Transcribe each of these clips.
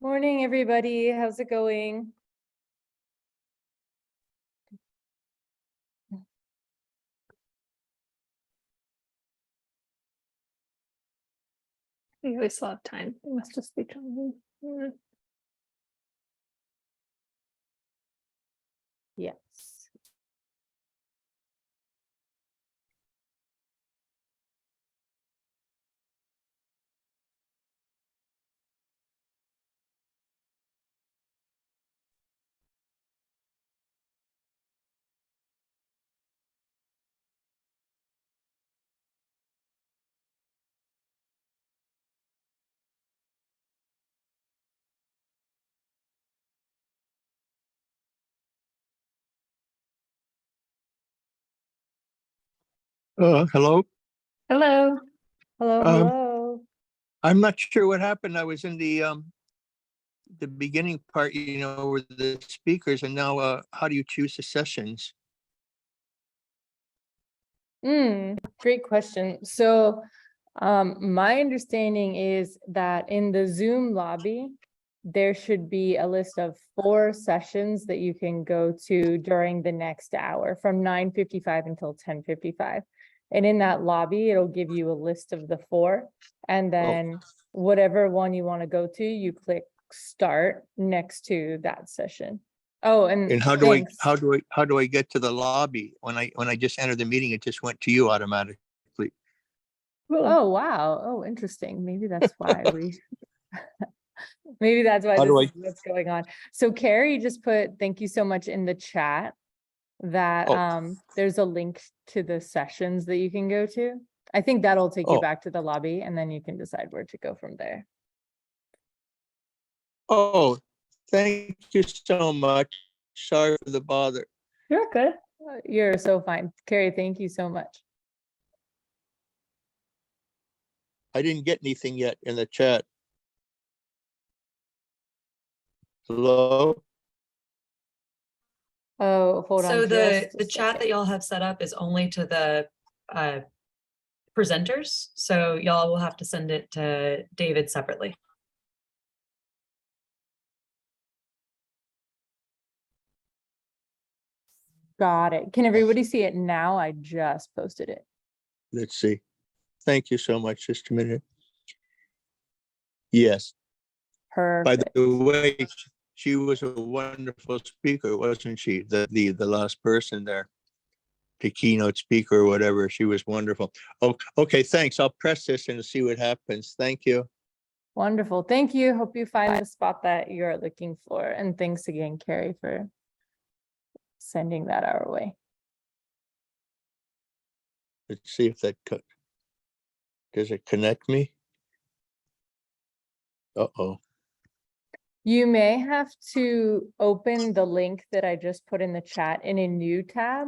Morning, everybody. How's it going? We always still have time. We must just be trying. Yes. Hello. Hello. Hello, hello. I'm not sure what happened. I was in the beginning part, with the speakers, and now how do you choose the sessions? Great question. So, my understanding is that in the Zoom lobby, there should be a list of 4 sessions that you can go to during the next hour from 9:55 until 10:55. And in that lobby, it'll give you a list of the 4, and then whatever one you want to go to, you click start next to that session. Oh, and And how thanks. do I get to the lobby? When I just entered the meeting, it just went to you automatically. Oh, wow. Oh, interesting. Maybe that's why maybe that's why How this do is what's going on. So Carrie just put, thank you so much in the chat that there's a link to the sessions that you can go to. I think that'll take you back to the lobby, and then you can decide where to go from there. Oh, thank you so much. Sorry for the bother. You're good. You're so fine. Carrie, thank you so much. I didn't get anything yet in the chat. Hello? Oh, hold on. So the just a chat second. that y'all have set up is only to the presenters. So y'all will have to send it to David separately. Got it. Can everybody see it now? I just posted it. Let's see. Thank you so much. Just a minute. Yes. Perfect. By the way, she was a wonderful speaker, wasn't she? The last person there, the keynote speaker or whatever. She was wonderful. Oh, okay. Thanks. I'll press this and see what happens. Thank you. Wonderful. Thank you. Hope you find the spot that you're looking for. And thanks again, Carrie, for sending that our way. Let's see if that does it connect me? Uh-oh. You may have to open the link that I just put in the chat in a new tab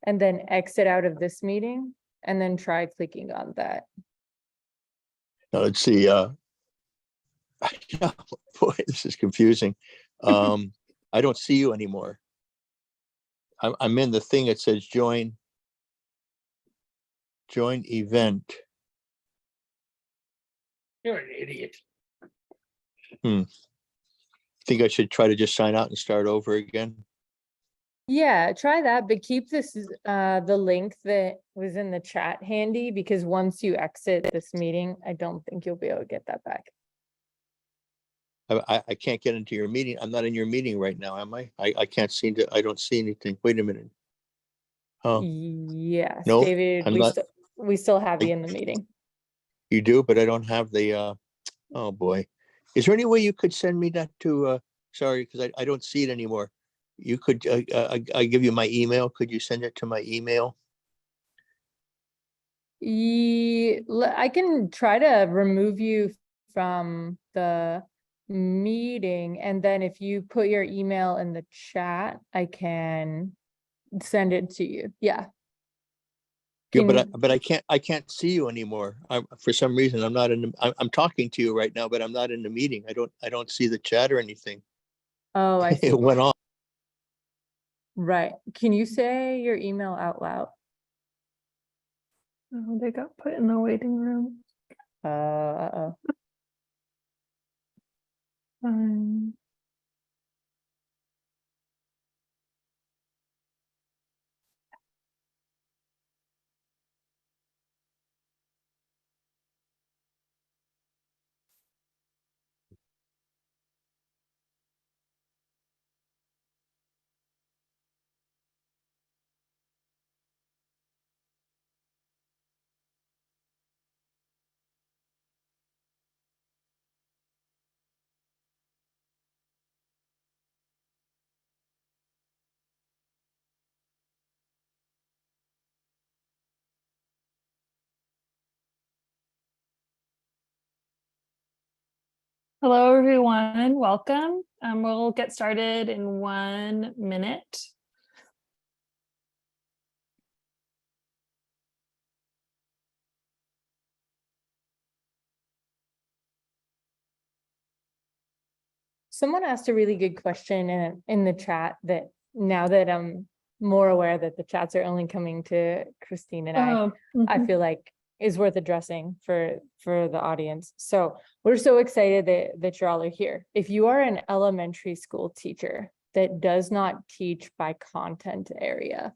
and then exit out of this meeting and then try clicking on that. Now let's see. Boy, this is confusing. I don't see you anymore. I'm in the thing that says join event. You're an idiot. Think I should try to just sign out and start over again? Yeah, try that, but keep this the link that was in the chat handy, because once you exit this meeting, I don't think you'll be able to get that back. I can't get into your meeting. I'm not in your meeting right now, am I? I can't seem to. I don't see anything. Wait a minute. Oh, Yes, no, David, I'm we not. still have you in the meeting. You do, but I don't have the. Oh boy, is there any way you could send me that to? Sorry, because I don't see it anymore. You could. I give you my email. Could you send it to my email? I can try to remove you from the meeting, and then if you put your email in the chat, I can send it to you. Yeah. Yeah, but I can't see you anymore. For some reason I'm not in. I'm talking to you right now, but I'm not in the meeting. I don't see the chat or anything. Oh, I see. It went off. Right. Can you say your email out loud? Oh, they got put in the waiting room. Uh-oh. Um, Hello, everyone. Welcome. We'll get started in 1 minute. Someone asked a really good question in the chat that now that I'm more aware that the chats are only coming to Christine and I Mhm. feel like is worth addressing for the audience. So we're so excited that you all are here. If you are an elementary school teacher that does not teach by content area,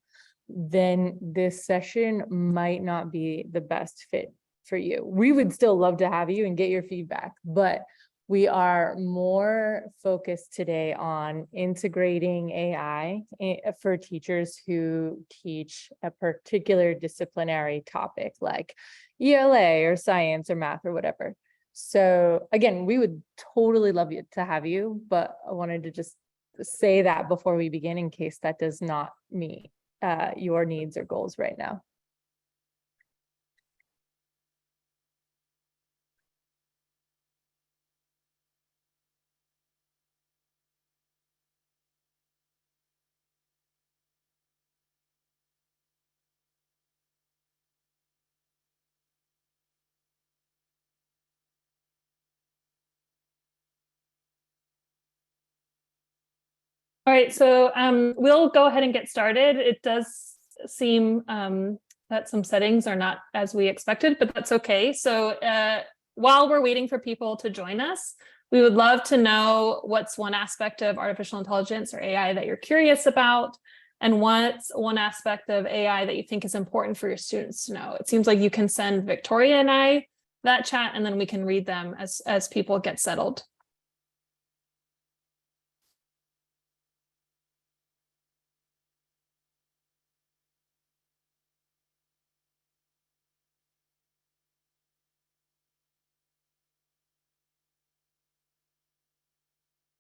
then this session might not be the best fit for you. We would still love to have you and get your feedback, but we are more focused today on integrating AI for teachers who teach a particular disciplinary topic like ELA or science or math or whatever. So again, we would totally love to have you, but I wanted to just say that before we begin in case that does not meet your needs or goals right now. All right, so we'll go ahead and get started. It does seem that some settings are not as we expected, but that's okay. So while we're waiting for people to join us, we would love to know what's one aspect of artificial intelligence or AI that you're curious about, and what's one aspect of AI that you think is important for your students to know. It seems like you can send Victoria and I that chat, and then we can read them as people get settled.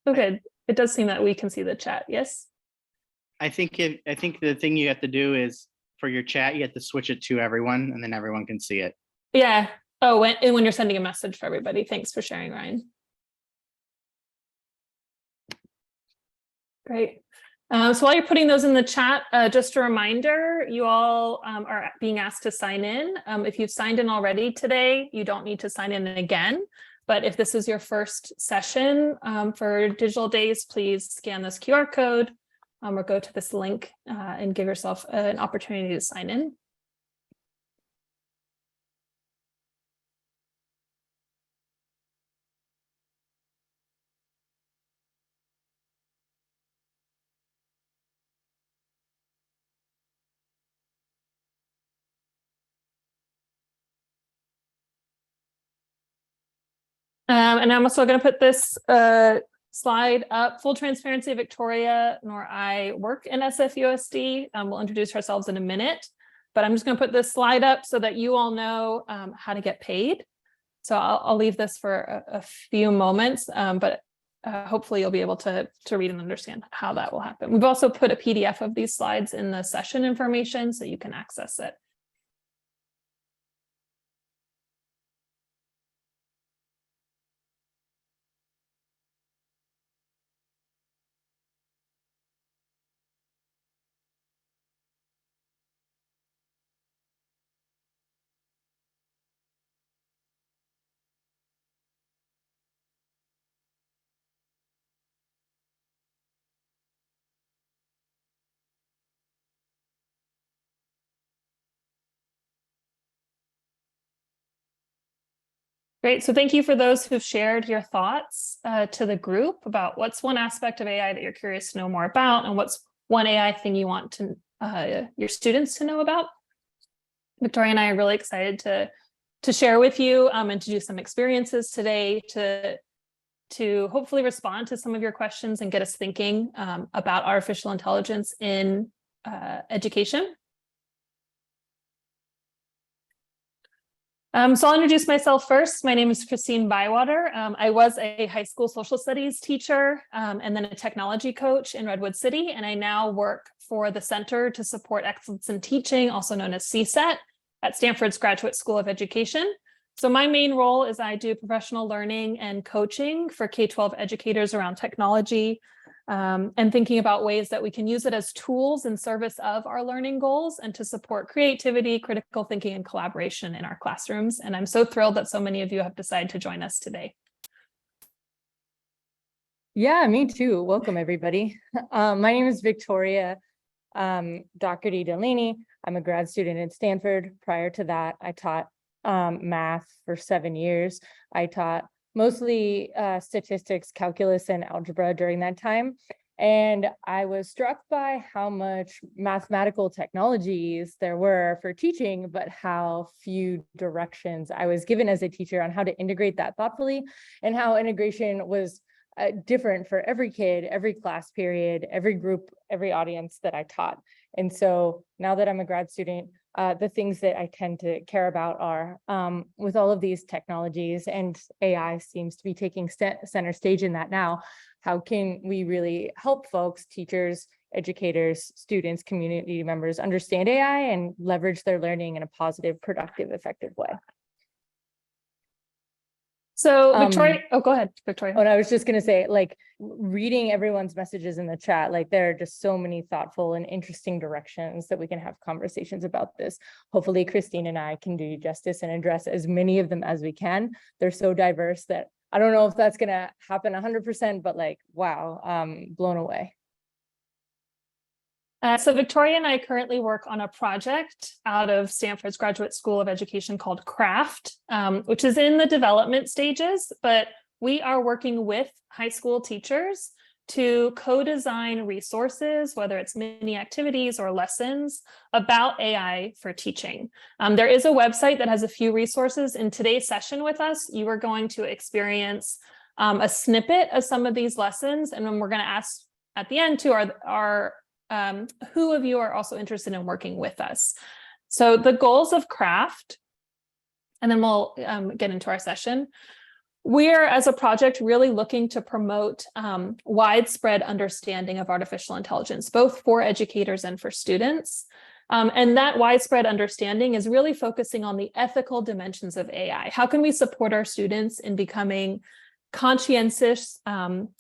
Okay, it does seem that we can see the chat, yes? I think the thing you have to do is for your chat, you have to switch it to everyone and then everyone can see it. Yeah. Oh, when you're sending a message for everybody. Thanks for sharing, Ryan. Great. So while you're putting those in the chat, just a reminder, you all are being asked to sign in. If you've signed in already today, you don't need to sign in again. But if this is your first session for Digital Days, please scan this QR code or go to this link and give yourself an opportunity to sign in. And I'm also going to put this slide up. Full transparency, Victoria nor I work in SFUSD. We'll introduce ourselves in a minute, but I'm just going to put this slide up so that you all know how to get paid. So I'll leave this for a few moments, but hopefully you'll be able to read and understand how that will happen. We've also put a PDF of these slides in the session information so you can access it. Great. So thank you for those who've shared your thoughts to the group about what's one aspect of AI that you're curious to know more about, and what's one AI thing you want to your students to know about. Victoria and I are really excited to share with you and to do some experiences today to hopefully respond to some of your questions and get us thinking about artificial intelligence in education. So I'll introduce myself first. My name is Christine Bywater. I was a high school social studies teacher and then a technology coach in Redwood City. And I now work for the Center to Support Excellence in Teaching, also known as CSET, at Stanford's Graduate School of Education. So my main role is I do professional learning and coaching for K-12 educators around technology, and thinking about ways that we can use it as tools in service of our learning goals and to support creativity, critical thinking, and collaboration in our classrooms. And I'm so thrilled that so many of you have decided to join us today. Yeah, me too. Welcome, everybody. My name is Victoria Doherty Delaney. I'm a grad student at Stanford. Prior to that, I taught math for 7 years. I taught mostly statistics, calculus, and algebra during that time. And I was struck by how much mathematical technologies there were for teaching, but how few directions I was given as a teacher on how to integrate that thoughtfully, and how integration was different for every kid, every class period, every group, every audience that I taught. And so now that I'm a grad student, the things that I tend to care about are with all of these technologies, and AI seems to be taking center stage in that now. How can we really help folks, teachers, educators, students, community members understand AI and leverage their learning in a positive, productive, effective way? So Victoria, go ahead, Victoria. Oh, and I was just going to say, like, reading everyone's messages in the chat, like there are just so many thoughtful and interesting directions that we can have conversations about this. Hopefully Christine and I can do justice and address as many of them as we can. They're so diverse that I don't know if that's going to happen 100%, but like, wow, blown away. So Victoria and I currently work on a project out of Stanford's Graduate School of Education called CRAFT, which is in the development stages, but we are working with high school teachers to co-design resources, whether it's mini activities or lessons about AI for teaching. There is a website that has a few resources. In today's session with us, you are going to experience a snippet of some of these lessons, and then we're going to ask at the end too, who of you are also interested in working with us? So the goals of CRAFT, and then we'll get into our session. We're, as a project, really looking to promote widespread understanding of artificial intelligence, both for educators and for students. And that widespread understanding is really focusing on the ethical dimensions of AI. How can we support our students in becoming conscientious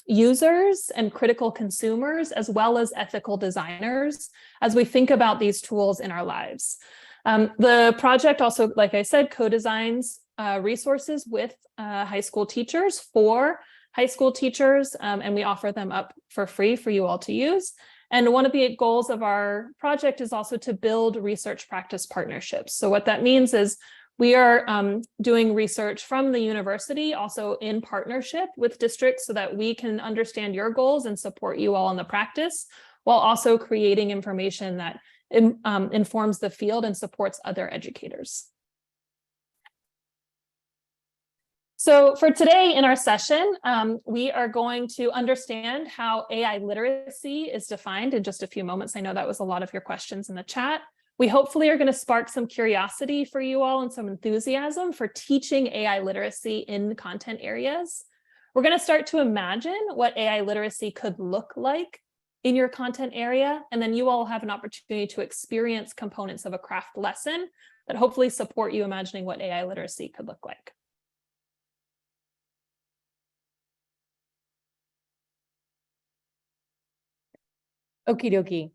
users and critical consumers, as well as ethical designers, as we think about these tools in our lives? The project also, like I said, co-designs resources with high school teachers for high school teachers, and we offer them up for free for you all to use. And one of the goals of our project is also to build research practice partnerships. So what that means is we are doing research from the university, also in partnership with districts, so that we can understand your goals and support you all in the practice, while also creating information that informs the field and supports other educators. So for today in our session, we are going to understand how AI literacy is defined in just a few moments. I know that was a lot of your questions in the chat. We hopefully are going to spark some curiosity for you all and some enthusiasm for teaching AI literacy in content areas. We're going to start to imagine what AI literacy could look like in your content area, and then you all have an opportunity to experience components of a CRAFT lesson that hopefully support you imagining what AI literacy could look like. Okie dokie.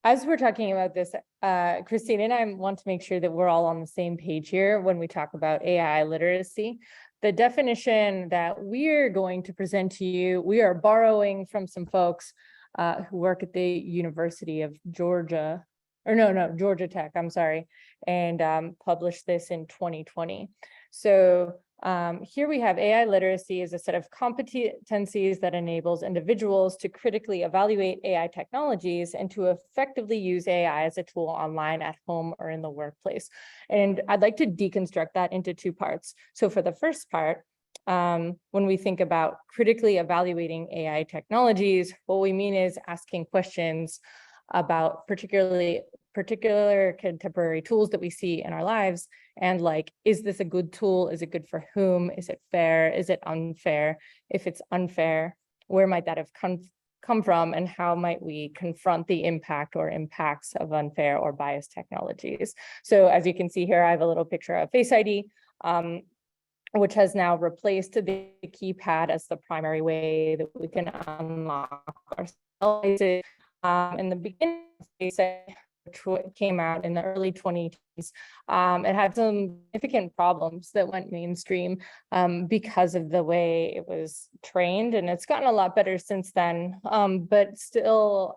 As we're talking about this, Christine and I want to make sure that we're all on the same page here when we talk about AI literacy. The definition that we're going to present to you, we are borrowing from some folks who work at the University of Georgia, or Georgia Tech, I'm sorry, and published this in 2020. So Here we have AI literacy as a set of competencies that enables individuals to critically evaluate AI technologies and to effectively use AI as a tool online, at home, or in the workplace. And I'd like to deconstruct that into two parts. So for the first part, when we think about critically evaluating AI technologies, what we mean is asking questions about particular contemporary tools that we see in our lives, and like, is this a good tool? Is it good for whom? Is it fair? Is it unfair? If it's unfair, where might that have come from, and how might we confront the impact or impacts of unfair or biased technologies? So as you can see here, I have a little picture of Face ID, which has now replaced the keypad as the primary way that we can unlock our devices. In the beginning, Face ID, which came out in the early 2010s, it had some significant problems that went mainstream because of the way it was trained, and it's gotten a lot better since then, but still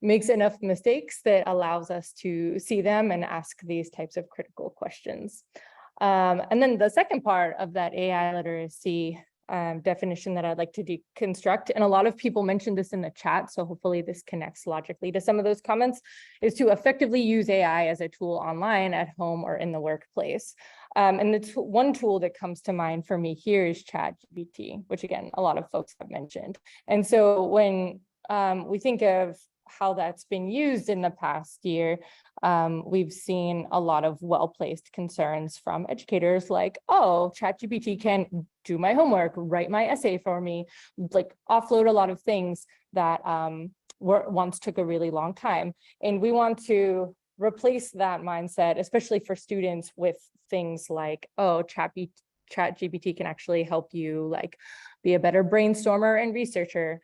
makes enough mistakes that allows us to see them and ask these types of critical questions. And then the second part of that AI literacy definition that I'd like to deconstruct, and a lot of people mentioned this in the chat, so hopefully this connects logically to some of those comments, is to effectively use AI as a tool online, at home, or in the workplace. And the one tool that comes to mind for me here is ChatGPT, which again, a lot of folks have mentioned. And so when we think of how that's been used in the past year, we've seen a lot of well-placed concerns from educators like, oh, ChatGPT can do my homework, write my essay for me, like offload a lot of things that once took a really long time. And we want to replace that mindset, especially for students, with things like, oh, ChatGPT can actually help you like be a better brainstormer and researcher,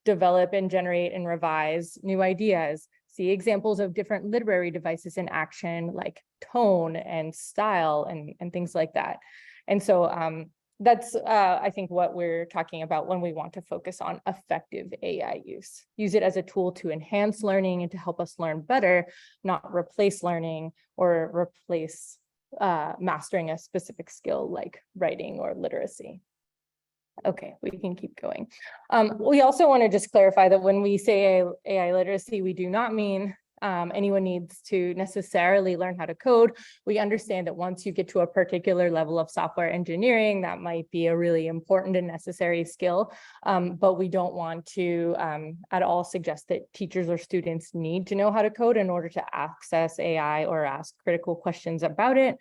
develop and generate and revise new ideas, see examples of different literary devices in action, like tone and style and things like that. And so that's, I think, what we're talking about when we want to focus on effective AI use. Use it as a tool to enhance learning and to help us learn better, not replace learning or replace mastering a specific skill like writing or literacy. Okay, we can keep going. We also want to just clarify that when we say AI literacy, we do not mean anyone needs to necessarily learn how to code. We understand that once you get to a particular level of software engineering, that might be a really important and necessary skill, but we don't want to at all suggest that teachers or students need to know how to code in order to access AI or ask critical questions about it.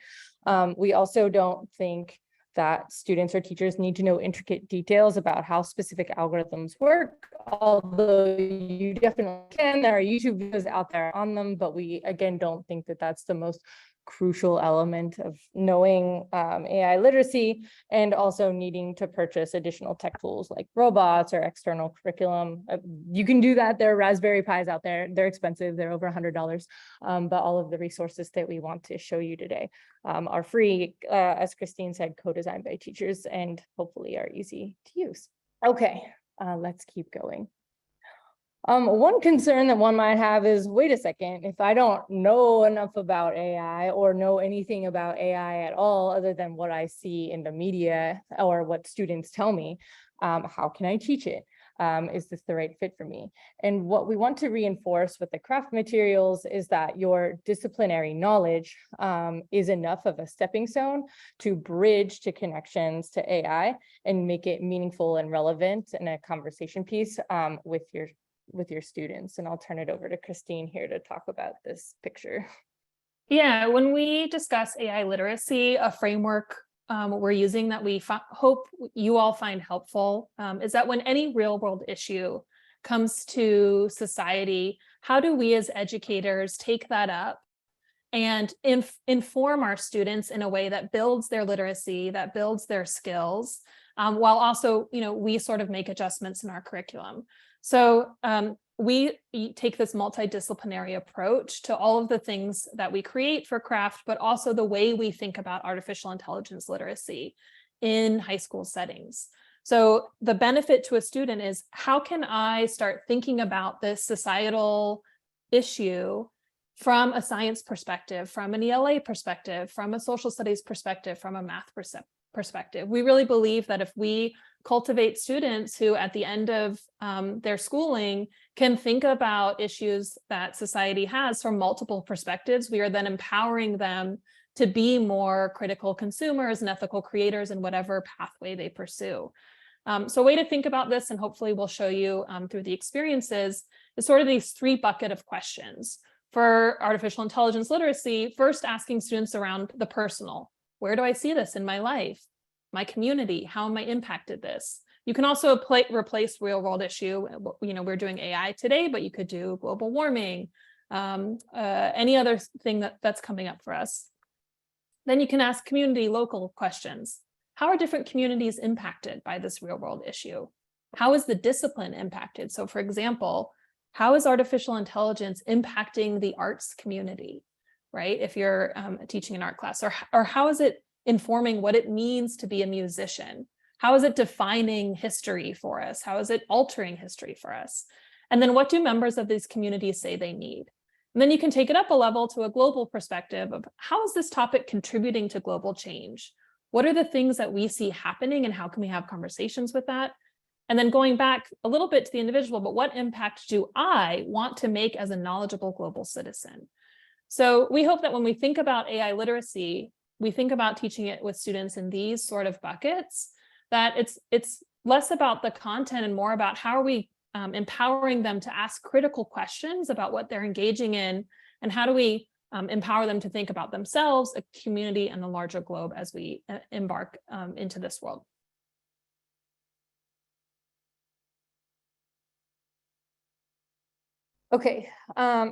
We also don't think that students or teachers need to know intricate details about how specific algorithms work, although you definitely can. There are YouTube videos out there on them, but we, again, don't think that that's the most crucial element of knowing AI literacy, and also needing to purchase additional tech tools like robots or external curriculum. You can do that. There are Raspberry Pis out there. They're expensive. They're over $100. But all of the resources that we want to show you today are free, as Christine said, co-designed by teachers, and hopefully are easy to use. Okay, let's keep going. One concern that one might have is, wait a second, if I don't know enough about AI or know anything about AI at all, other than what I see in the media or what students tell me, how can I teach it? Is this the right fit for me? And what we want to reinforce with the craft materials is that your disciplinary knowledge is enough of a stepping stone to bridge to connections to AI and make it meaningful and relevant in a conversation piece with your students. And I'll turn it over to Christine here to talk about this picture. Yeah, when we discuss AI literacy, a framework we're using that we hope you all find helpful is that when any real world issue comes to society, how do we as educators take that up and inform our students in a way that builds their literacy, that builds their skills, while also, we sort of make adjustments in our curriculum. So we take this multidisciplinary approach to all of the things that we create for craft, but also the way we think about artificial intelligence literacy in high school settings. So the benefit to a student is, how can I start thinking about this societal issue from a science perspective, from an ELA perspective, from a social studies perspective, from a math perspective. We really believe that if we cultivate students who at the end of their schooling can think about issues that society has from multiple perspectives, we are then empowering them to be more critical consumers and ethical creators in whatever pathway they pursue. So a way to think about this, and hopefully we'll show you through the experiences, is sort of these 3 bucket of questions. For artificial intelligence literacy, first asking students around the personal. Where do I see this in my life, my community? How am I impacted this? You can also replace real world issue. We're doing AI today, but you could do global warming, any other thing that's coming up for us. Then you can ask community local questions. How are different communities impacted by this real world issue? How is the discipline impacted? So for example, how is artificial intelligence impacting the arts community, right? If you're teaching an art class, or how is it informing what it means to be a musician? How is it defining history for us? How is it altering history for us? And then what do members of these communities say they need? And then you can take it up a level to a global perspective of how is this topic contributing to global change? What are the things that we see happening and how can we have conversations with that? And then going back a little bit to the individual, but what impact do I want to make as a knowledgeable global citizen? So we hope that when we think about AI literacy, we think about teaching it with students in these sort of buckets, that it's less about the content and more about how are we empowering them to ask critical questions about what they're engaging in, and how do we empower them to think about themselves, a community, and the larger globe as we embark into this world. Okay,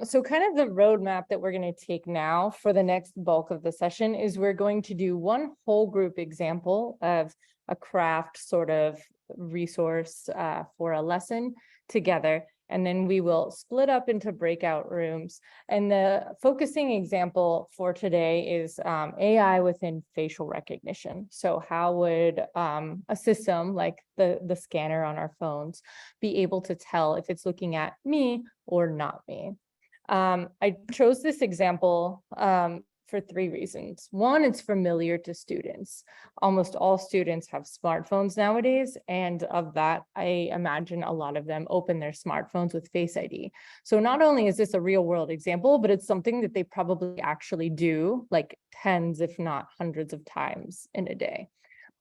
so kind of the roadmap that we're going to take now for the next bulk of the session is we're going to do one whole group example of a craft sort of resource for a lesson together, and then we will split up into breakout rooms. And the focusing example for today is AI within facial recognition. So how would a system like the scanner on our phones be able to tell if it's looking at me or not me? I chose this example for 3 reasons. One, it's familiar to students. Almost all students have smartphones nowadays, and of that, I imagine a lot of them open their smartphones with Face ID. So not only is this a real world example, but it's something that they probably actually do like tens, if not hundreds of times in a day.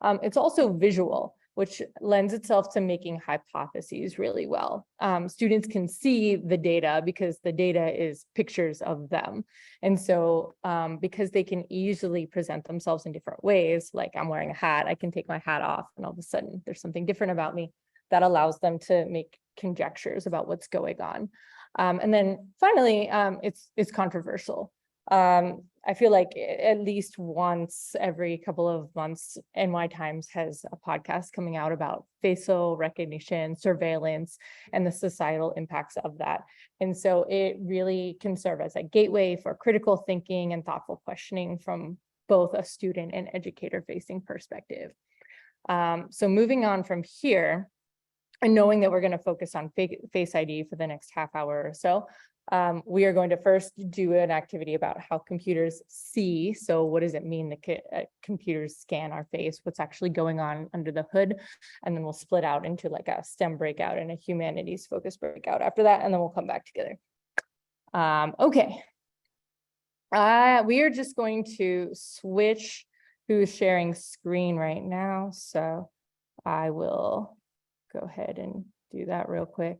It's also visual, which lends itself to making hypotheses really well. Students can see the data because the data is pictures of them. And so because they can easily present themselves in different ways, like I'm wearing a hat, I can take my hat off and all of a sudden there's something different about me that allows them to make conjectures about what's going on. And then finally, it's controversial. I feel like at least once every couple of months, NY Times has a podcast coming out about facial recognition, surveillance, and the societal impacts of that. And so it really can serve as a gateway for critical thinking and thoughtful questioning from both a student and educator facing perspective. So moving on from here, and knowing that we're going to focus on Face ID for the next half hour or so, we are going to first do an activity about how computers see. So what does it mean that computers scan our face? What's actually going on under the hood? And then we'll split out into like a STEM breakout and a humanities focused breakout after that, and then we'll come back together. Okay. We are just going to switch who's sharing screen right now. So I will go ahead and do that real quick.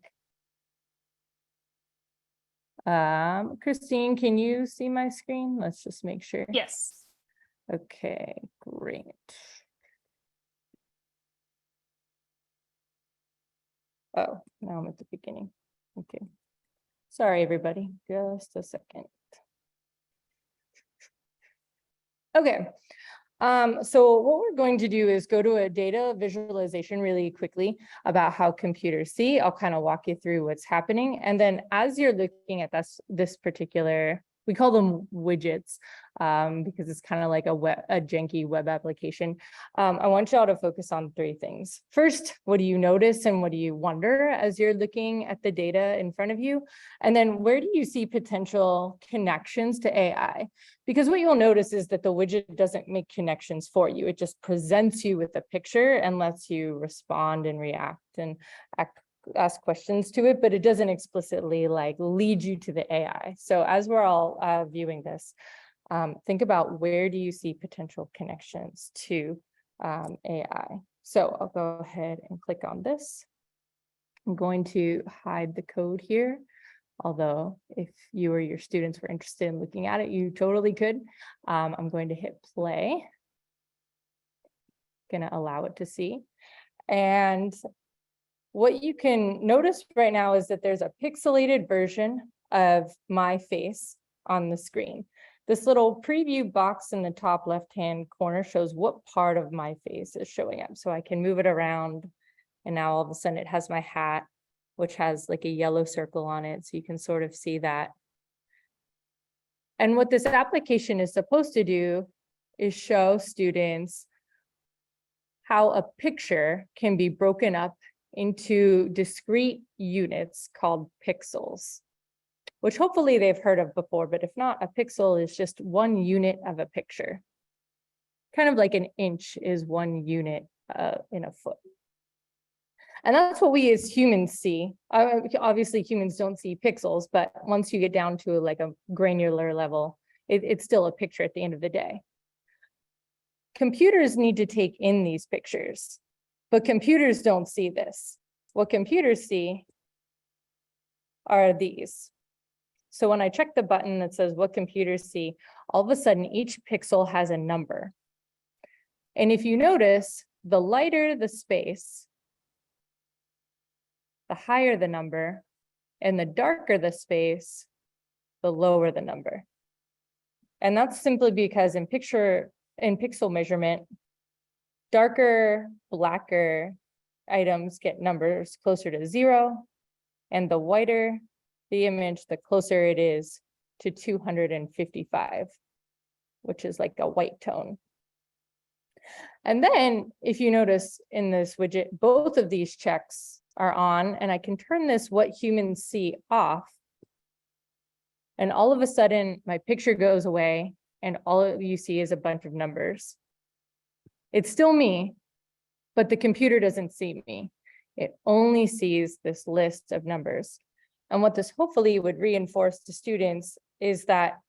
Christine, can you see my screen? Let's just make sure. Yes. Okay, great. Oh, now I'm at the beginning. Okay. Sorry, everybody. Just a second. Okay. So what we're going to do is go to a data visualization really quickly about how computers see. I'll kind of walk you through what's happening. And then as you're looking at this particular we call them widgets because it's kind of like a janky web application. I want y'all to focus on 3 things. First, what do you notice and what do you wonder as you're looking at the data in front of you? And then where do you see potential connections to AI? Because what you'll notice is that the widget doesn't make connections for you. It just presents you with a picture and lets you respond and react and ask questions to it, but it doesn't explicitly like lead you to the AI. So as we're all viewing this, think about where do you see potential connections to AI. So I'll go ahead and click on this. I'm going to hide the code here, although if you or your students were interested in looking at it, you totally could. I'm going to hit play. Going to allow it to see. And what you can notice right now is that there's a pixelated version of my face on the screen. This little preview box in the top left-hand corner shows what part of my face is showing up. So I can move it around, and now all of a sudden it has my hat, which has like a yellow circle on it. So you can sort of see that. And what this application is supposed to do is show students how a picture can be broken up into discrete units called pixels, which hopefully they've heard of before, but if not, a pixel is just 1 unit of a picture. Kind of like an inch is 1 unit in a foot. And that's what we as humans see. Obviously, humans don't see pixels, but once you get down to like a granular level, it's still a picture at the end of the day. Computers need to take in these pictures, but computers don't see this. What computers see are these. So when I check the button that says what computers see, all of a sudden each pixel has a number. And if you notice, the lighter the space, the higher the number, and the darker the space, the lower the number. And that's simply because in pixel measurement, darker, blacker items get numbers closer to 0, and the whiter the image, the closer it is to 255, which is like a white tone. And then if you notice in this widget, both of these checks are on, and I can turn this what humans see off. And all of a sudden my picture goes away and all you see is a bunch of numbers. It's still me, but the computer doesn't see me. It only sees this list of numbers. And what this hopefully would reinforce to students is that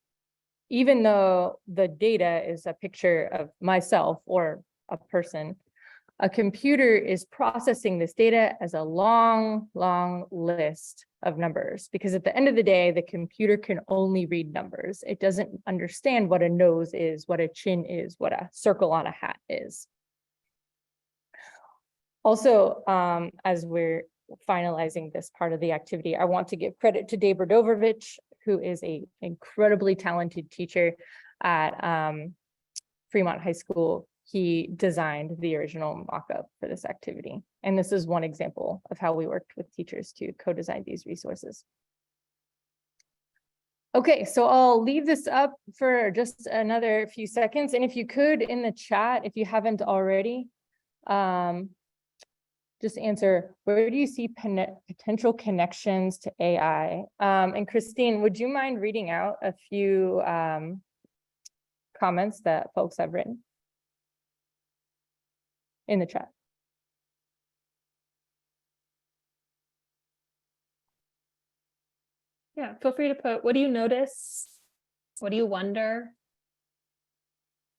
even though the data is a picture of myself or a person, a computer is processing this data as a long, long list of numbers, because at the end of the day, the computer can only read numbers. It doesn't understand what a nose is, what a chin is, what a circle on a hat is. Also, as we're finalizing this part of the activity, I want to give credit to Dave Radovovich, who is an incredibly talented teacher at Fremont High School. He designed the original mock-up for this activity. And this is one example of how we worked with teachers to co-design these resources. Okay, so I'll leave this up for just another few seconds. And if you could, in the chat, if you haven't already, just answer, where do you see potential connections to AI? And Christine, would you mind reading out a few comments that folks have written in the chat? Yeah, feel free to put, what do you notice? What do you wonder?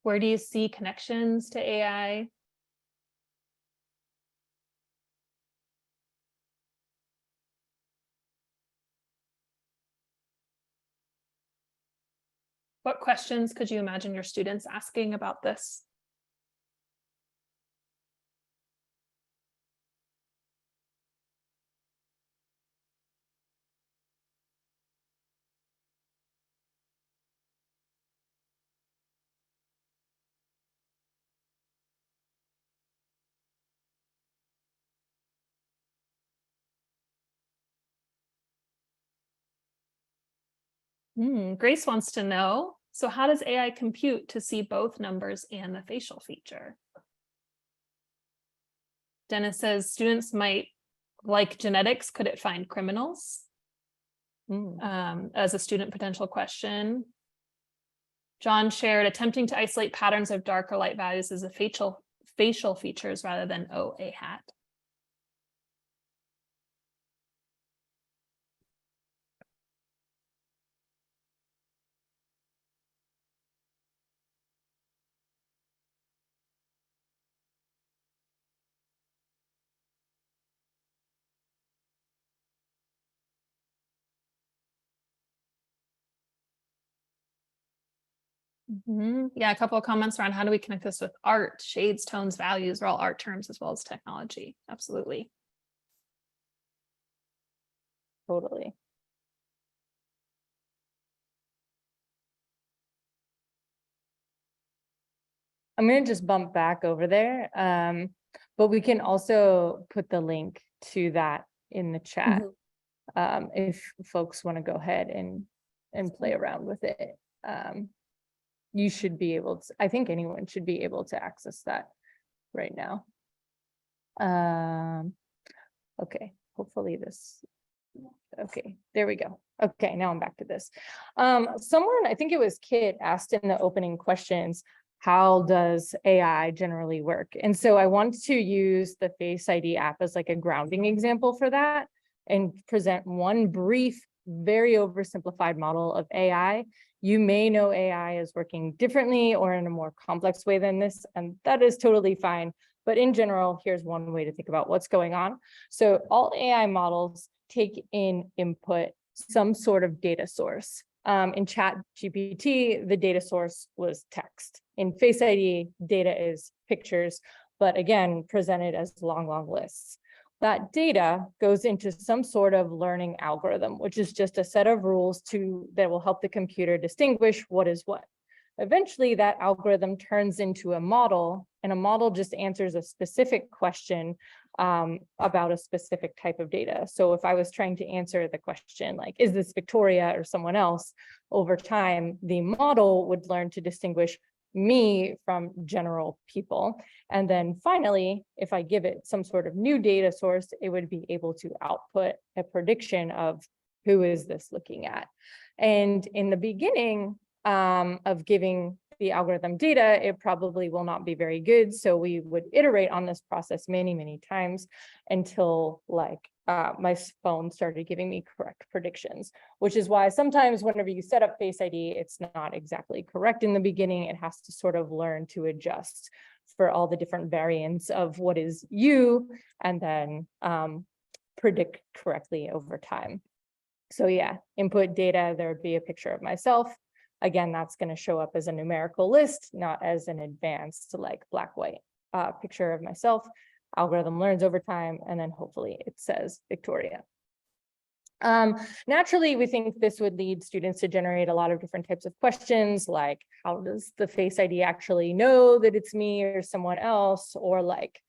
Where do you see connections to AI? What questions could you imagine your students asking about this? Grace wants to know, so how does AI compute to see both numbers and the facial feature? Dennis says students might, like genetics, could it find criminals? As a student potential question. John shared attempting to isolate patterns of dark or light values as a facial features rather than a hat. Yeah, a couple of comments around how do we connect this with art, shades, tones, values are all art terms as well as technology. Absolutely. Totally. I'm gonna just bump back over there, but we can also put the link to that in the chat if folks want to go ahead and play around with it. You should be able to, I think anyone should be able to access that right now. Okay, hopefully this, okay, there we go. Okay, now I'm back to this. Someone, I think it was Kit, asked in the opening questions, how does AI generally work? And so I want to use the Face ID app as like a grounding example for that and present one brief, very oversimplified model of AI. You may know AI is working differently or in a more complex way than this, and that is totally fine. But in general, here's one way to think about what's going on. So all AI models take in input some sort of data source. In ChatGPT, the data source was text. In Face ID, data is pictures, but again, presented as long lists. That data goes into some sort of learning algorithm, which is just a set of rules that will help the computer distinguish what is what. Eventually, that algorithm turns into a model, and a model just answers a specific question about a specific type of data. So if I was trying to answer the question, like, is this Victoria or someone else? Over time, the model would learn to distinguish me from general people. And then finally, if I give it some sort of new data source, it would be able to output a prediction of who is this looking at. And in the beginning of giving the algorithm data, it probably will not be very good. So we would iterate on this process many times until like my phone started giving me correct predictions, which is why sometimes whenever you set up Face ID, it's not exactly correct in the beginning. It has to sort of learn to adjust for all the different variants of what is you, and then predict correctly over time. So yeah, input data, there would be a picture of myself. Again, that's going to show up as a numerical list, not as an advanced like black-white picture of myself. Algorithm learns over time, and then hopefully it says Victoria. Naturally, we think this would lead students to generate a lot of different types of questions, like how does the Face ID actually know that it's me or someone else? Or like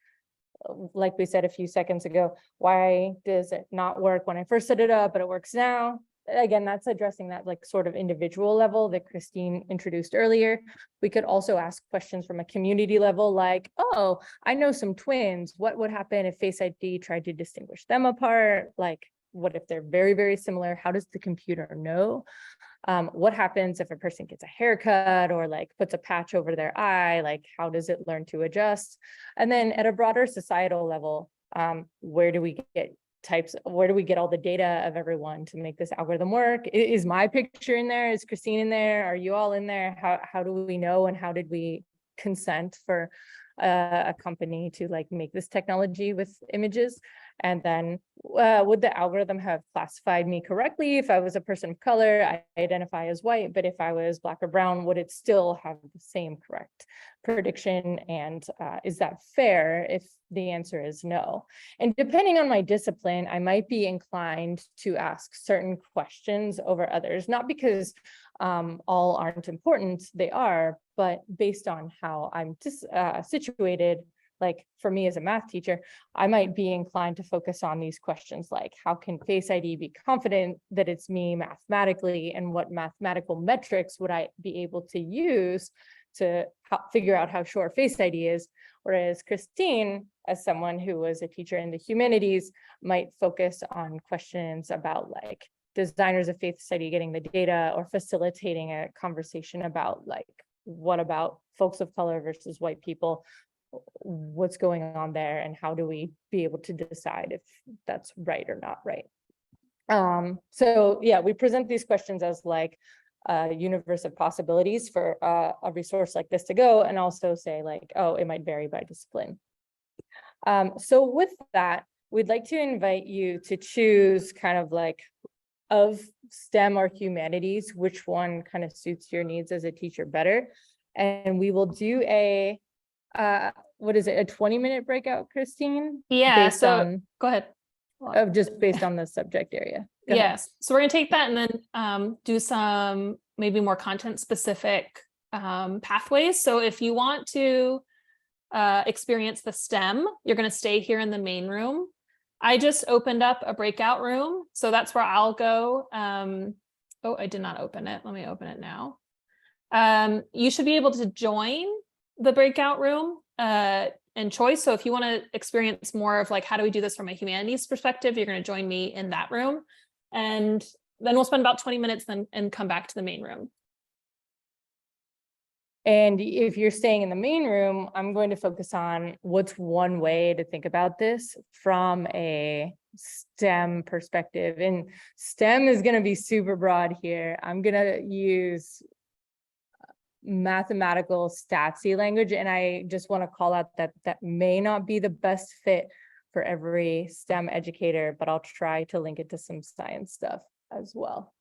we said a few seconds ago, why does it not work when I first set it up, but it works now? Again, that's addressing that like sort of individual level that Christine introduced earlier. We could also ask questions from a community level, like, oh, I know some twins. What would happen if Face ID tried to distinguish them apart? Like, what if they're very similar? How does the computer know? What happens if a person gets a haircut or like puts a patch over their eye? Like, how does it learn to adjust? And then at a broader societal level, where do we get all the data of everyone to make this algorithm work? Is my picture in there? Is Christine in there? Are you all in there? How do we know, and how did we consent for a company to like make this technology with images? And then would the algorithm have classified me correctly if I was a person of color? I identify as white, but if I was black or brown, would it still have the same correct prediction? And is that fair if the answer is no? And depending on my discipline, I might be inclined to ask certain questions over others, not because all aren't important, they are, but based on how I'm situated, like for me as a math teacher, I might be inclined to focus on these questions like, how can Face ID be confident that it's me mathematically, and what mathematical metrics would I be able to use to figure out how sure Face ID is? Whereas Christine, as someone who was a teacher in the humanities, might focus on questions about like designers of Face ID getting the data, or facilitating a conversation about like, what about folks of color versus white people? What's going on there, and how do we be able to decide if that's right or not right? So yeah, we present these questions as like a universe of possibilities for a resource like this to go, and also say like, oh, it might vary by discipline. So with that, we'd like to invite you to choose kind of like, of STEM or humanities, which one kind of suits your needs as a teacher better. And we will do a, what is it, a 20-minute breakout, Christine? Yeah, Based so on, go ahead. just based on the subject area. Go ahead. Yes, so we're gonna take that and then do some maybe more content specific pathways. So if you want to experience the STEM, you're gonna stay here in the main room. I just opened up a breakout room, so that's where I'll go. Oh, I did not open it. Let me open it now. You should be able to join the breakout room in choice. So if you want to experience more of like, how do we do this from a humanities perspective, you're going to join me in that room. And then we'll spend about 20 minutes then and come back to the main room. And if you're staying in the main room, I'm going to focus on what's one way to think about this from a STEM perspective. And STEM is going to be super broad here. I'm going to use mathematical statsy language, and I just want to call out that that may not be the best fit for every STEM educator, but I'll try to link it to some science stuff as well.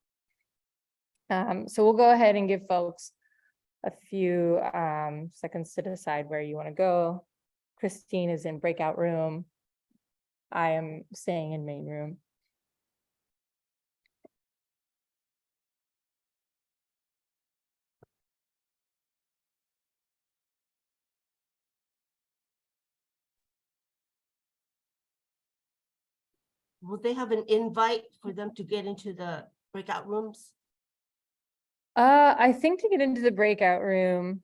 So we'll go ahead and give folks a few seconds to decide where you want to go. Christine is in breakout room. I am staying in main room. Will they have an invite for them to get into the breakout rooms? I think to get into the breakout room,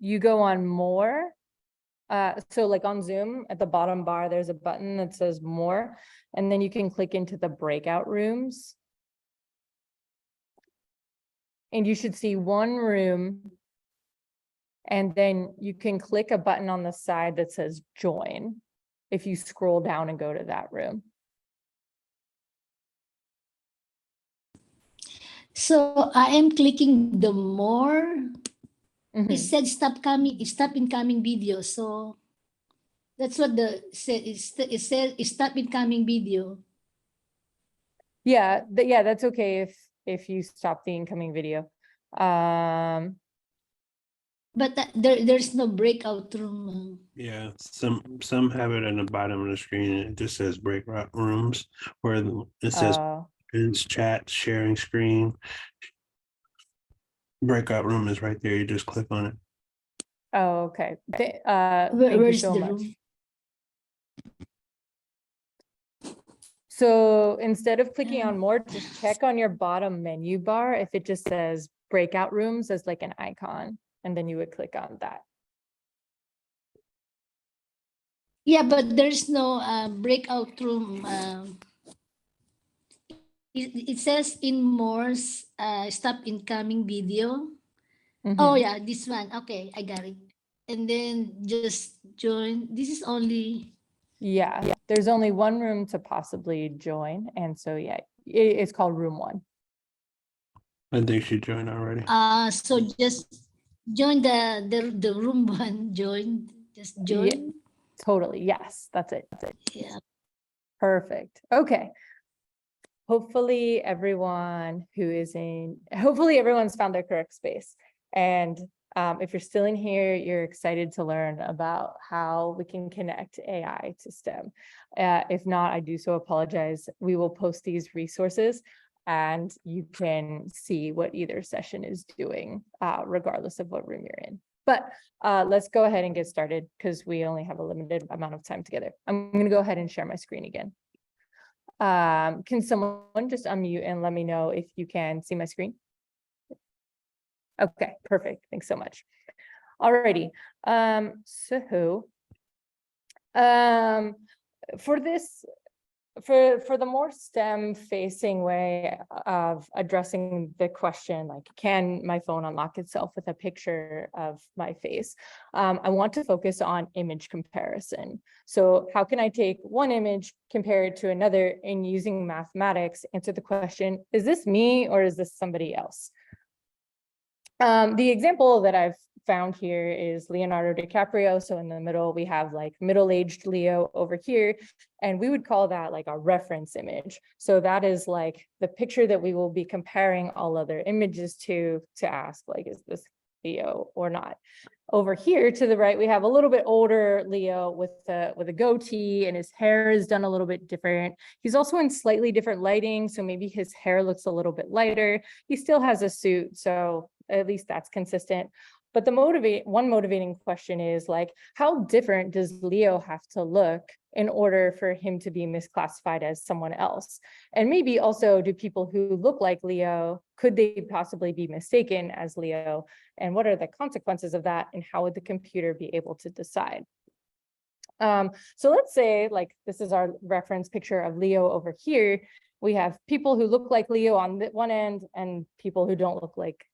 you go on more. So like on Zoom, at the bottom bar, there's a button that says more, and then you can click into the breakout rooms. And you should see one room, and then you can click a button on the side that says join if you scroll down and go to that room. So I am clicking the more. It Mhm. said stop incoming video. So that's what it said stop incoming video. Yeah, that's okay if you stop the incoming video. But there's no breakout room. Yeah, some have it on the bottom of the screen. It just says breakout rooms, where it says it's chat, sharing screen. Breakout room is right there. You just click on it. Oh, okay. Thank you Where's so the much. room? So instead of clicking on more, just check on your bottom menu bar if it just says breakout rooms as like an icon, and then you would click on that. Yeah, but there's no breakout room. It says in Moore's stop incoming video. Oh Mhm. yeah, this one. Okay, I got it. And then just join. This is only. Yeah, there's only one room to possibly join, and so yeah, it's called room 1. I think she joined already. So just join the room one. Join. Just join. Yeah, totally. Yes, that's it. Yeah. Perfect. Okay. Hopefully everyone's found their correct space. And if you're still in here, you're excited to learn about how we can connect AI to STEM. If not, I do so apologize. We will post these resources and you can see what either session is doing, regardless of what room you're in. But let's go ahead and get started because we only have a limited amount of time together. I'm going to go ahead and share my screen again. Can someone just unmute and let me know if you can see my screen? Okay, perfect. Thanks so much. Alrighty. For this, for the more STEM facing way of addressing the question, like, can my phone unlock itself with a picture of my face? I want to focus on image comparison. So how can I take one image, compare it to another, and using mathematics, answer the question, is this me or is this somebody else? The example that I've found here is Leonardo DiCaprio. So in the middle, we have like middle-aged Leo over here, and we would call that like a reference image. So that is like the picture that we will be comparing all other images to ask, like, is this Leo or not? Over here to the right, we have a little bit older Leo with a goatee, and his hair is done a little bit different. He's also in slightly different lighting, so maybe his hair looks a little bit lighter. He still has a suit, so at least that's consistent. But the one motivating question is like, how different does Leo have to look in order for him to be misclassified as someone else? And maybe also, do people who look like Leo, could they possibly be mistaken as Leo? And what are the consequences of that? And how would the computer be able to decide? So let's say, like, this is our reference picture of Leo over here. We have people who look like Leo on the one end and people who don't look like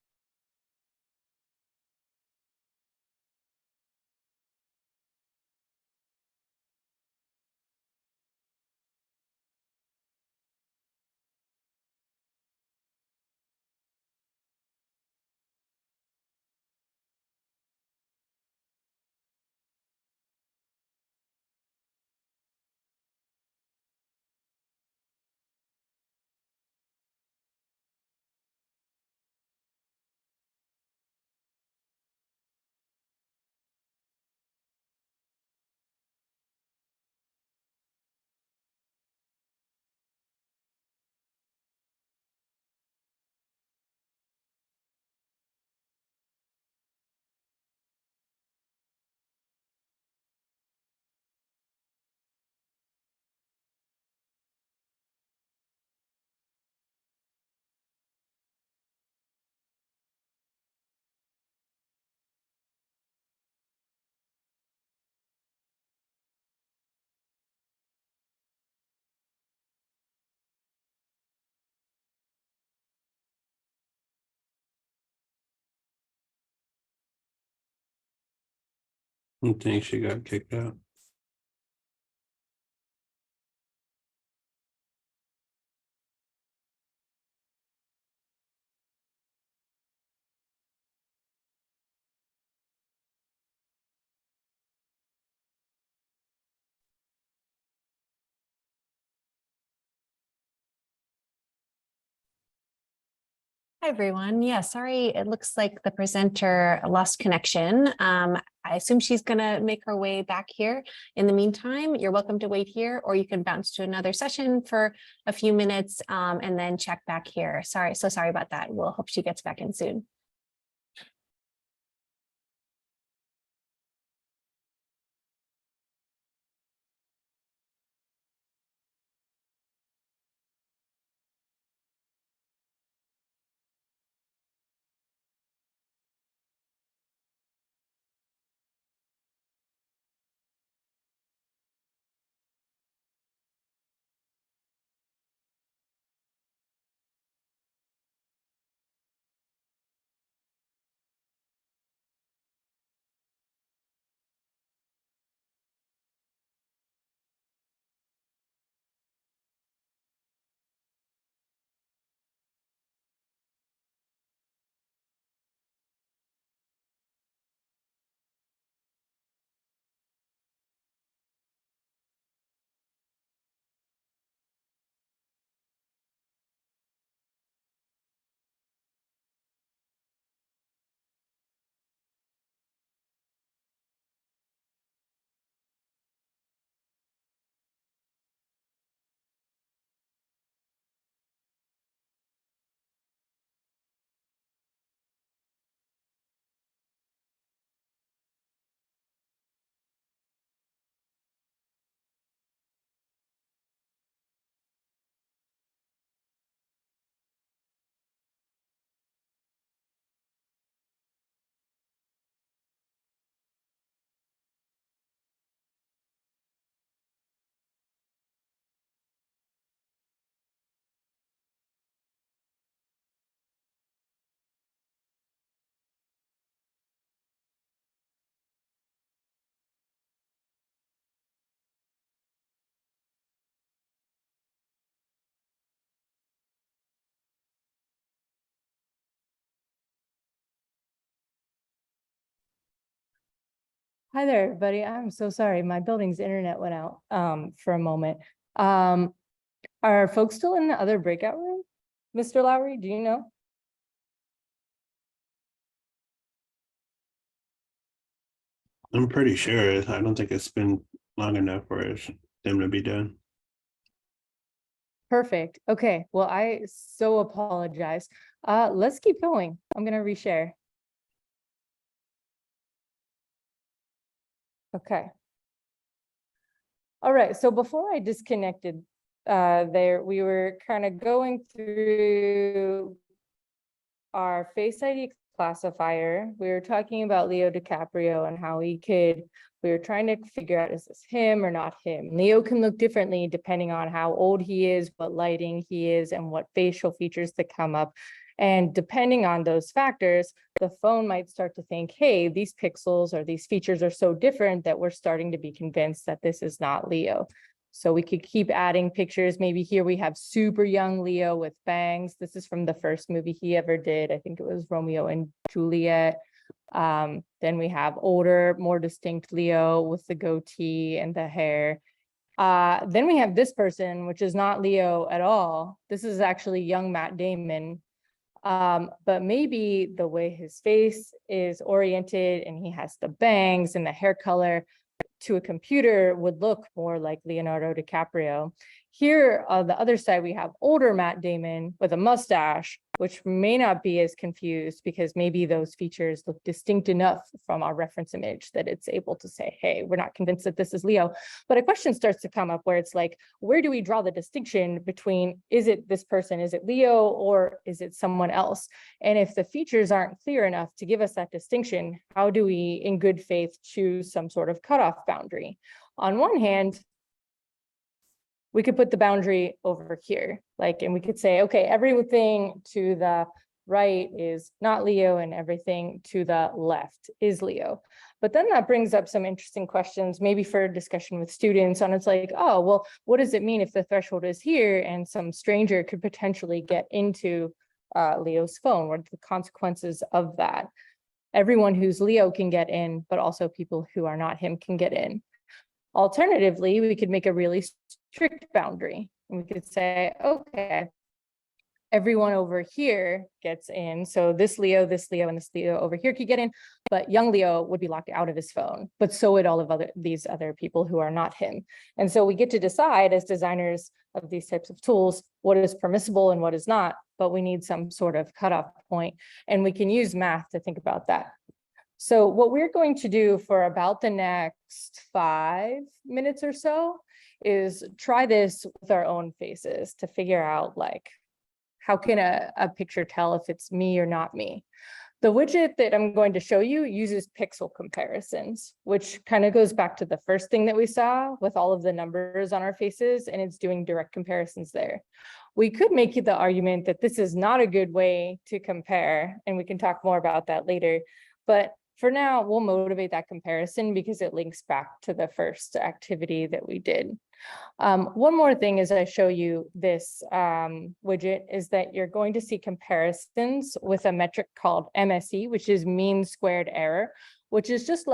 I think she got kicked out. Hi, everyone. Yeah, sorry, it looks like the presenter lost connection. I assume she's going to make her way back here. In the meantime, you're welcome to wait here, or you can bounce to another session for a few minutes and then check back here. Sorry, so sorry about that. We'll hope she gets back in soon. Hi there, everybody. I'm so sorry. My building's internet went out for a moment. Are folks still in the other breakout room? Mr. Lowry, do you know? I'm pretty sure. I don't think it's been long enough for them to be done. Perfect. Okay. Well, I so apologize. Let's keep going. I'm gonna reshare. Okay. All right. So before I disconnected there, we were kind of going through our Face ID classifier. We were talking about Leo DiCaprio and how we were trying to figure out, is this him or not him? Leo can look differently depending on how old he is, what lighting he is, and what facial features that come up. And depending on those factors, the phone might start to think, hey, these pixels or these features are so different that we're starting to be convinced that this is not Leo. So we could keep adding pictures. Maybe here we have super young Leo with bangs. This is from the first movie he ever did. I think it was Romeo and Juliet. Then we have older, more distinct Leo with the goatee and the hair. Then we have this person, which is not Leo at all. This is actually young Matt Damon. But maybe the way his face is oriented and he has the bangs and the hair color to a computer would look more like Leonardo DiCaprio. Here on the other side, we have older Matt Damon with a mustache, which may not be as confused because maybe those features look distinct enough from our reference image that it's able to say, hey, we're not convinced that this is Leo. But a question starts to come up where it's like, where do we draw the distinction between, is it this person, is it Leo, or is it someone else? And if the features aren't clear enough to give us that distinction, how do we, in good faith, choose some sort of cutoff boundary? On one hand, we could put the boundary over here, and we could say, okay, everything to the right is not Leo and everything to the left is Leo. But then that brings up some interesting questions, maybe for discussion with students on, it's like, oh, well, what does it mean if the threshold is here and some stranger could potentially get into Leo's phone? What are the consequences of that? Everyone who's Leo can get in, but also people who are not him can get in. Alternatively, we could make a really strict boundary. We could say, okay, everyone over here gets in. So this Leo, and this Leo over here could get in, but young Leo would be locked out of his phone, but so would all of these other people who are not him. And so we get to decide as designers of these types of tools, what is permissible and what is not, but we need some sort of cutoff point, and we can use math to think about that. So what we're going to do for about the next 5 minutes or so is try this with our own faces to figure out, how can a picture tell if it's me or not me? The widget that I'm going to show you uses pixel comparisons, which kind of goes back to the first thing that we saw with all of the numbers on our faces, and it's doing direct comparisons there. We could make the argument that this is not a good way to compare, and we can talk more about that later. But for now, we'll motivate that comparison because it links back to the first activity that we did. One more thing as I show you this widget is that you're going to see comparisons with a metric called MSE, which is mean squared error, which is just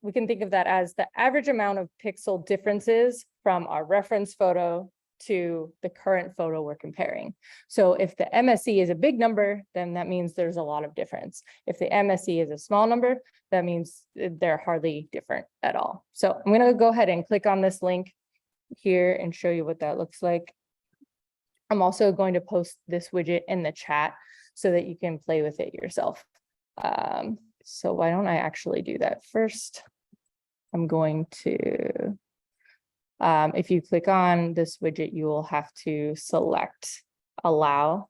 we can think of that as the average amount of pixel differences from our reference photo to the current photo we're comparing. So if the MSE is a big number, then that means there's a lot of difference. If the MSE is a small number, that means they're hardly different at all. So I'm going to go ahead and click on this link here and show you what that looks like. I'm also going to post this widget in the chat so that you can play with it yourself. So why don't I actually do that first? I'm going to if you click on this widget, you will have to select allow,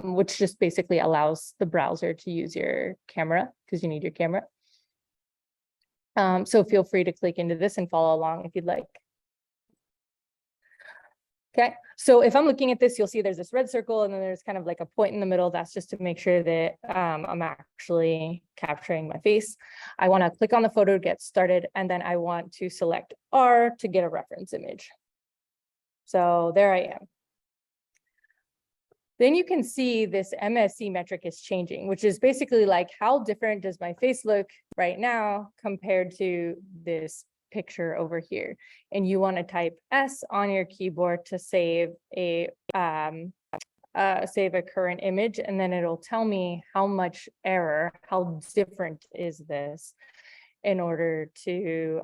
which just basically allows the browser to use your camera because you need your camera. So feel free to click into this and follow along if you'd like. Okay, so if I'm looking at this, you'll see there's this red circle and then there's kind of like a point in the middle. That's just to make sure that I'm actually capturing my face. I want to click on the photo to get started, and then I want to select R to get a reference image. So there I am. then you can see this MSE metric is changing, which is basically like, how different does my face look right now compared to this picture over here? And you want to type S on your keyboard to save a current image, and then it'll tell me how much error, how different is this in order to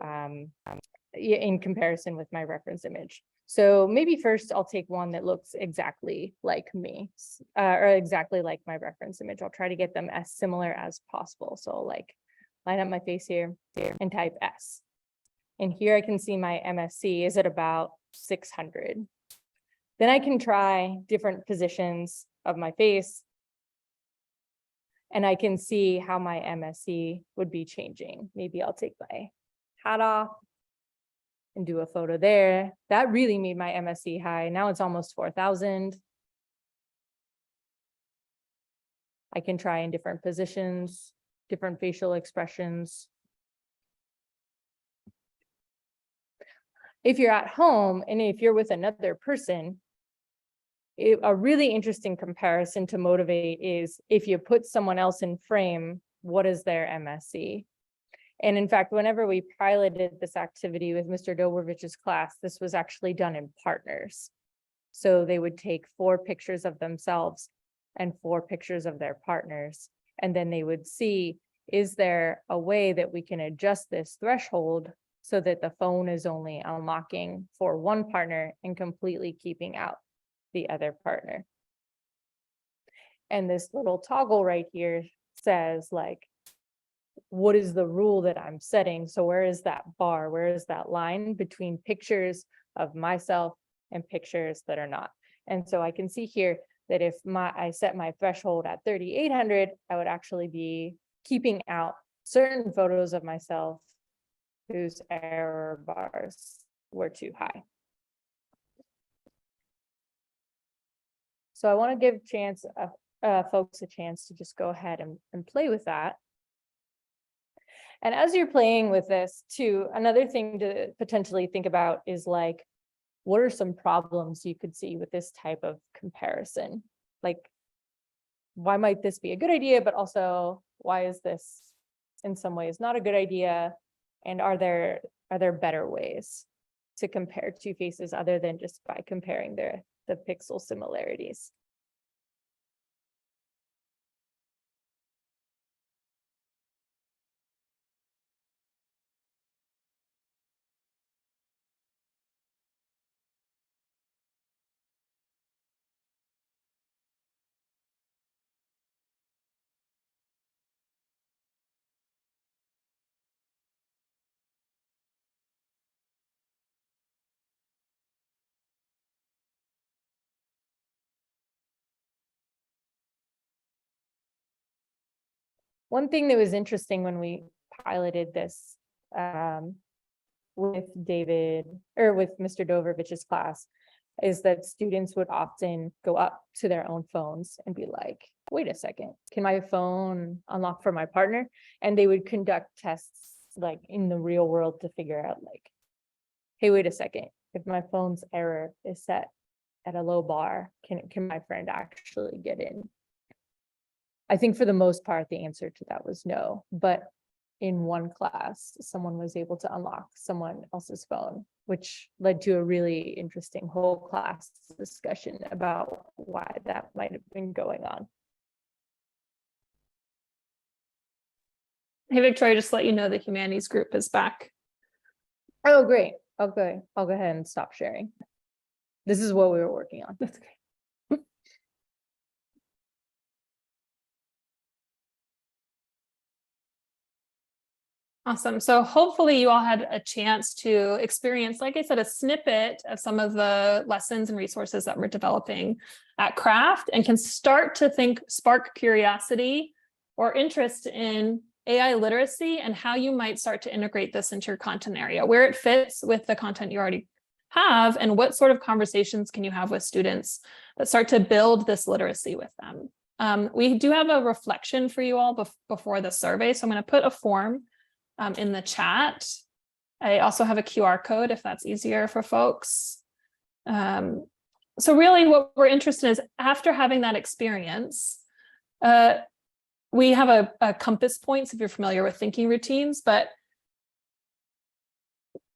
in comparison with my reference image. So maybe first I'll take one that looks exactly like me, or exactly like my reference image. I'll try to get them as similar as possible. So I'll like line up my face here and type S. And here I can see my MSE is at about 600. Then I can try different positions of my face, and I can see how my MSE would be changing. Maybe I'll take my hat off and do a photo there. That really made my MSE high. Now it's almost 4,000. I can try in different positions, different facial expressions. If you're at home and if you're with another person, a really interesting comparison to motivate is if you put someone else in frame, what is their MSE? And in fact, whenever we piloted this activity with Mr. Dobrovich's class, this was actually done in partners. So they would take 4 pictures of themselves and 4 pictures of their partners. And then they would see, is there a way that we can adjust this threshold so that the phone is only unlocking for one partner and completely keeping out the other partner? And this little toggle right here says, like, what is the rule that I'm setting? So where is that bar? Where is that line between pictures of myself and pictures that are not? And so I can see here that if I set my threshold at 3,800, I would actually be keeping out certain photos of myself whose error bars were too high. So I want to give folks a chance to just go ahead and play with that. And as you're playing with this too, another thing to potentially think about is like, what are some problems you could see with this type of comparison? Like, why might this be a good idea, but also why is this in some ways not a good idea? And are there better ways to compare 2 faces other than just by comparing the pixel similarities? One thing that was interesting when we piloted this with David or with Mr. Dobrovich's class is that students would often go up to their own phones and be like, wait a second, can my phone unlock for my partner? And they would conduct tests like in the real world to figure out like, hey, wait a second, if my phone's error is set at a low bar, can my friend actually get in? I think for the most part, the answer to that was no, but in one class, someone was able to unlock someone else's phone, which led to a really interesting whole class discussion about why that might have been going on. Hey, Victoria, just to let you know the humanities group is back. Oh, great. Okay, I'll go ahead and stop sharing. This is what we were working on. That's great. Awesome. So hopefully you all had a chance to experience, like I said, a snippet of some of the lessons and resources that we're developing at Craft and can start to spark curiosity or interest in AI literacy and how you might start to integrate this into your content area, where it fits with the content you already have, and what sort of conversations can you have with students that start to build this literacy with them. We do have a reflection for you all before the survey, so I'm going to put a form in the chat. I also have a QR code if that's easier for folks. so really what we're interested in is after having that experience, we have a compass points if you're familiar with thinking routines, but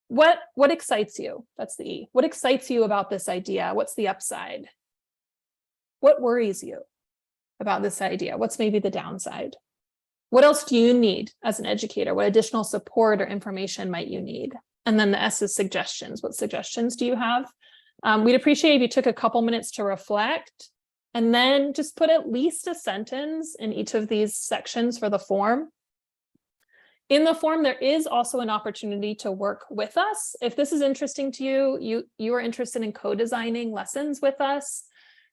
what excites you? That's the E. What excites you about this idea? What's the upside? What worries you about this idea? What's maybe the downside? What else do you need as an educator? What additional support or information might you need? And then the S is suggestions. What suggestions do you have? We'd appreciate if you took a couple minutes to reflect and then just put at least a sentence in each of these sections for the form. In the form, there is also an opportunity to work with us. If this is interesting to you, you are interested in co-designing lessons with us,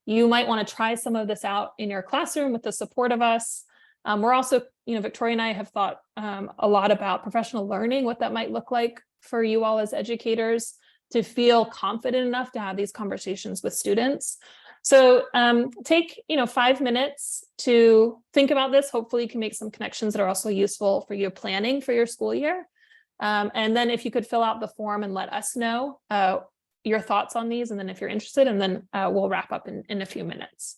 you might want to try some of this out in your classroom with the support of us. We're also, Victoria and I have thought a lot about professional learning, what that might look like for you all as educators to feel confident enough to have these conversations with students. So take 5 minutes to think about this. Hopefully you can make some connections that are also useful for your planning for your school year. And then if you could fill out the form and let us know your thoughts on these, and then if you're interested, and then we'll wrap up in a few minutes.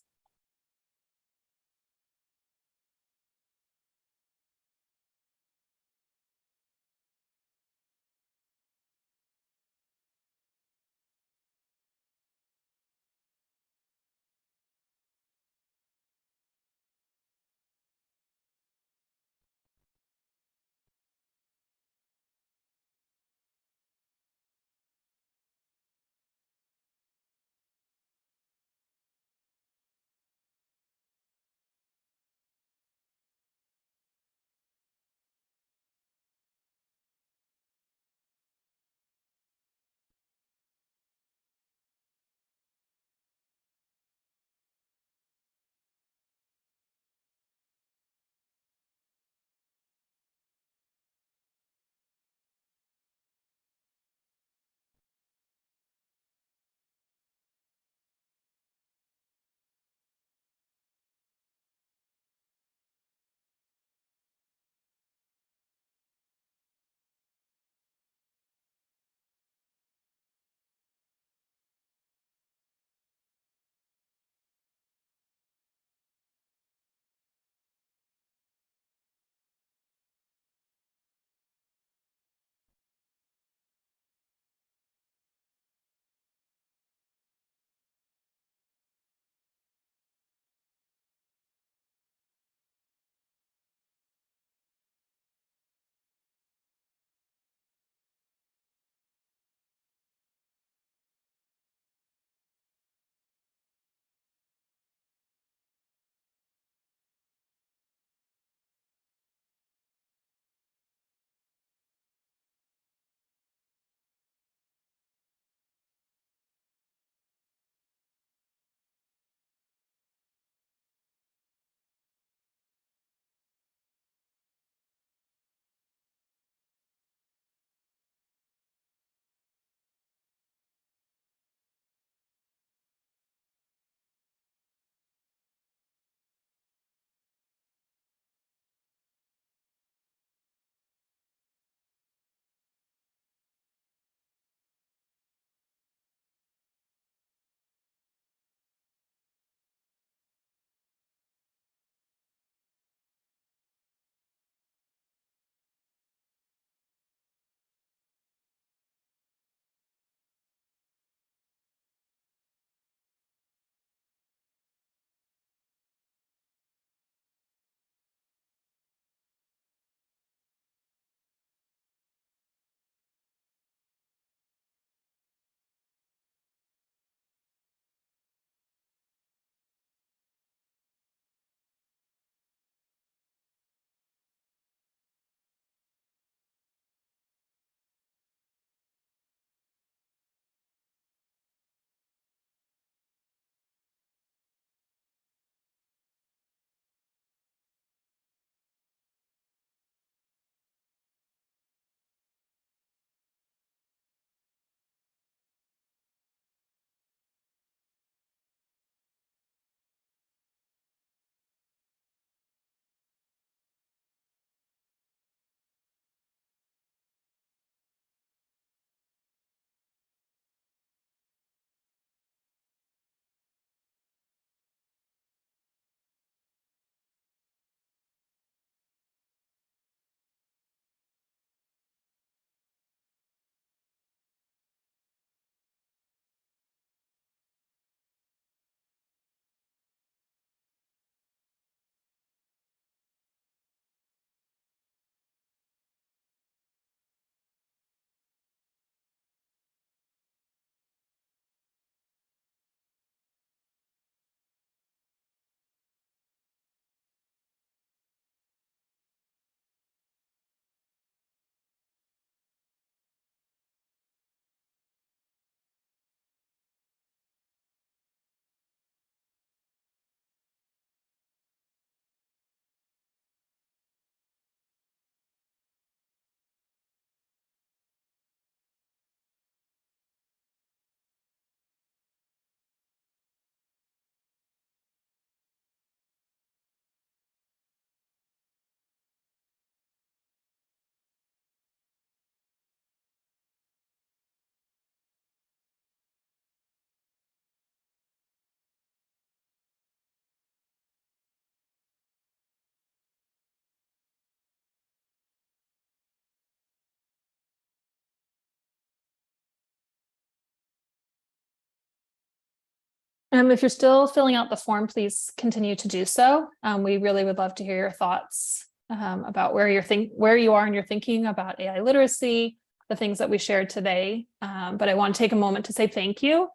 If you're still filling out the form, please continue to do so. We really would love to hear your thoughts about where you are in your thinking about AI literacy, the things that we shared today. But I want to take a moment to say thank you.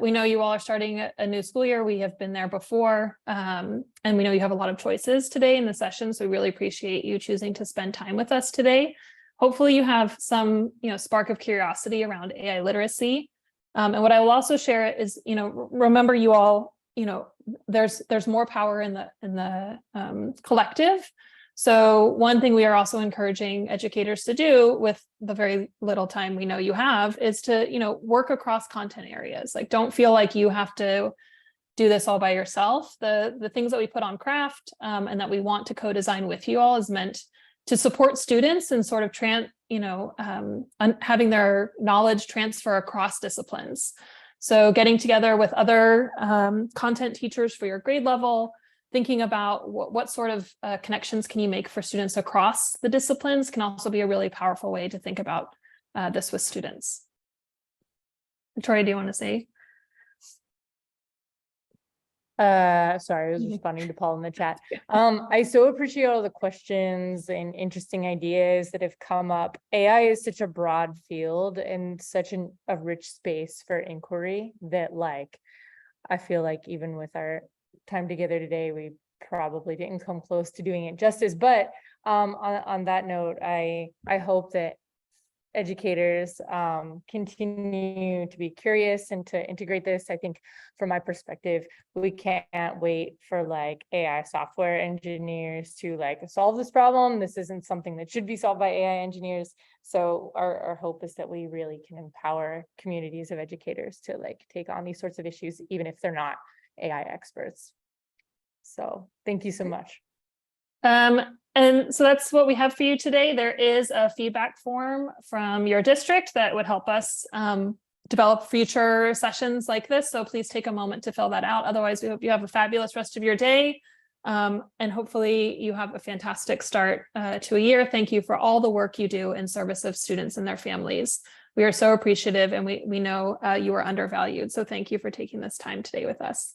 We know you all are starting a new school year. We have been there before, and we know you have a lot of choices today in the session. So we really appreciate you choosing to spend time with us today. Hopefully you have some, spark of curiosity around AI literacy. And what I will also share is, remember you all, there's more power in the collective. So one thing we are also encouraging educators to do with the very little time we know you have is to, work across content areas. Like, don't feel like you have to do this all by yourself. The things that we put on craft and that we want to co-design with you all is meant to support students and sort of having their knowledge transfer across disciplines. So getting together with other content teachers for your grade level, thinking about what sort of connections can you make for students across the disciplines can also be a really powerful way to think about this with students. Victoria, do you want to say? Sorry, I was responding to Paul in the chat. I so appreciate all the questions and interesting ideas that have come up. AI is such a broad field and such a rich space for inquiry that, I feel like even with our time together today, we probably didn't come close to doing it justice. But on that note, I hope that educators continue to be curious and to integrate this. I think from my perspective, we can't wait for AI software engineers to solve this problem. This isn't something that should be solved by AI engineers. So our hope is that we really can empower communities of educators to take on these sorts of issues, even if they're not AI experts. So thank you so much. And so that's what we have for you today. There is a feedback form from your district that would help us develop future sessions like this. So please take a moment to fill that out. Otherwise, we hope you have a fabulous rest of your day. And hopefully you have a fantastic start to a year. Thank you for all the work you do in service of students and their families. We are so appreciative, and we know you are undervalued. So thank you for taking this time today with us.